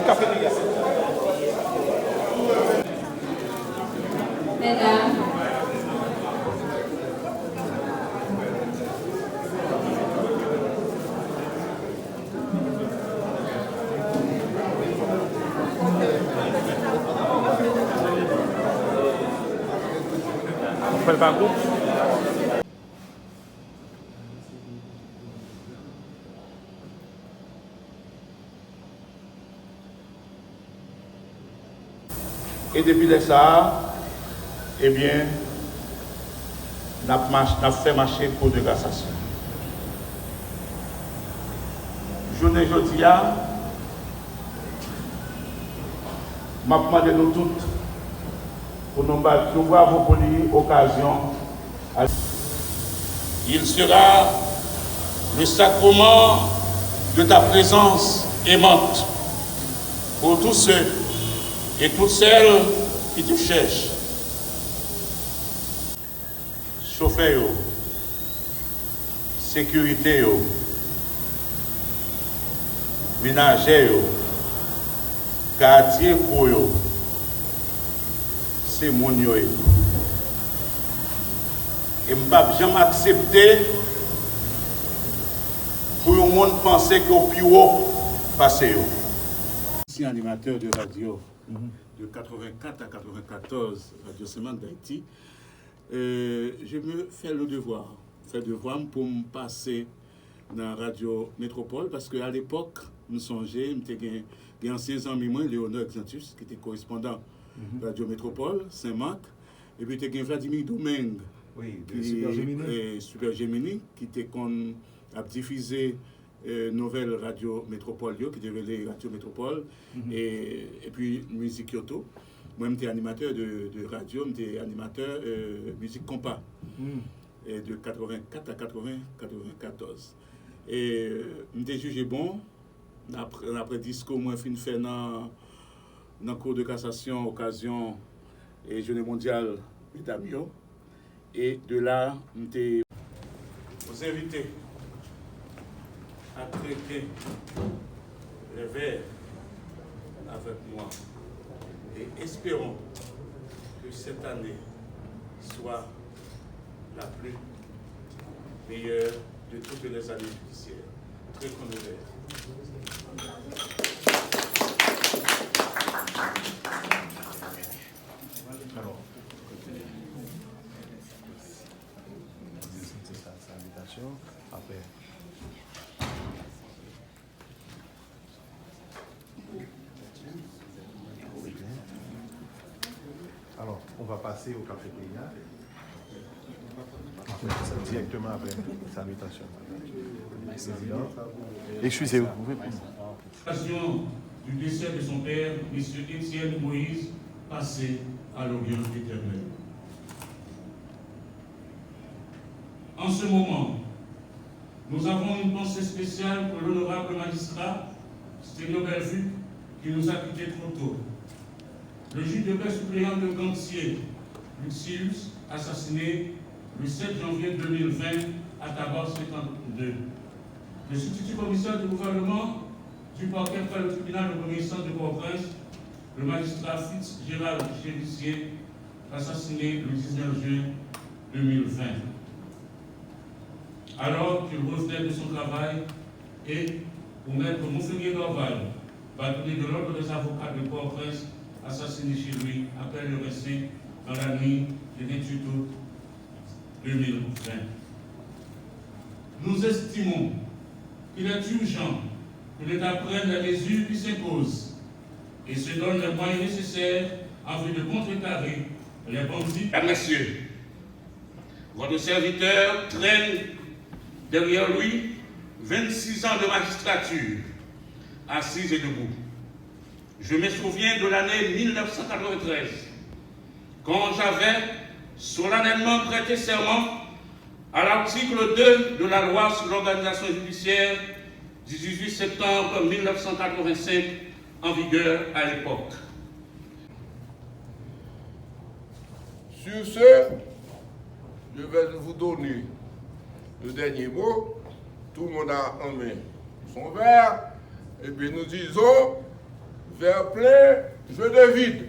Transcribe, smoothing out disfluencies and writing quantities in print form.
cafétéria. Mesdames, On fait par groupe. Et depuis ça, eh bien, on a fait marcher pour de cassation. Journée aujourd'hui, je demande nous toutes pour nous voir vos occasion. Il sera le sacrement de ta présence aimante pour tous ceux et toutes celles qui te cherchent. Chauffeur, sécurité, ménager, quartier pour c'est mon yo. Et je ne vais jamais accepter pour le monde penser que le plus haut passe. Je suis animateur de radio de 84 à 94, Radio Semaine d'Haïti. Je me fais le devoir pour me passer dans Radio Métropole parce qu'à l'époque, nous songeons, j'ai un ancien ami, Léonard Xantus, qui était correspondant de Radio Métropole, Saint-Marc, et puis j'ai Vladimir Domingue, Super Gemini, qui était a diffusé nouvelle Radio Métropole, qui devait Radio Métropole, et puis Musique Kyoto. Moi, j'étais animateur de radio, j'étais animateur musique compas, de 84 à 94. Et j'étais jugé bon. Après disco, moi, j'ai fait dans le cours de cassation, occasion et journée mondiale Vitamio. Et de là, j'étais vous inviter à traiter les verres avec moi. Et espérons que cette année soit la plus meilleure de toutes les années judiciaires. Très connu. Alors, après. Alors, on va passer au cafétéria. Directement après salutation. Excusez-vous, vous pouvez prendre. Du décès de son père, M. Étienne Moïse, passé à l'Orient éternel. En ce moment, nous avons une pensée spéciale pour l'honorable magistrat Stéphane Belfuc, qui nous a quittés trop tôt. Le juge de paix suppléant de Gantier, Lucius, assassiné le 7 janvier 2020 à Tabar 52. Le substitut commissaire du gouvernement du parquet fait le tribunal de première instance de Port-au-Prince, le magistrat Fitzgerald Gélissier, assassiné le 19 juin 2020. Alors qu'il revenait de son travail et pour maître Monseigneur Dorval, bâtonnier de l'ordre des avocats de Port-au-Prince, assassiné chez lui après le récit dans la nuit du 28 août 2020. Nous estimons qu'il est urgent que l'État prenne les mesures qui s'imposent et se donne les moyens nécessaires en vue de contrecarrer les bandits. Messieurs, votre serviteur traîne derrière lui 26 ans de magistrature, assise et debout. Je me souviens de l'année 1993, quand j'avais solennellement prêté serment à l'article 2 de la loi sur l'organisation judiciaire du 18 septembre 1985, en vigueur à l'époque. Sur ce, je vais vous donner le dernier mot. Tout le monde a en main son verre. Et puis nous disons Vers plein, je de vide.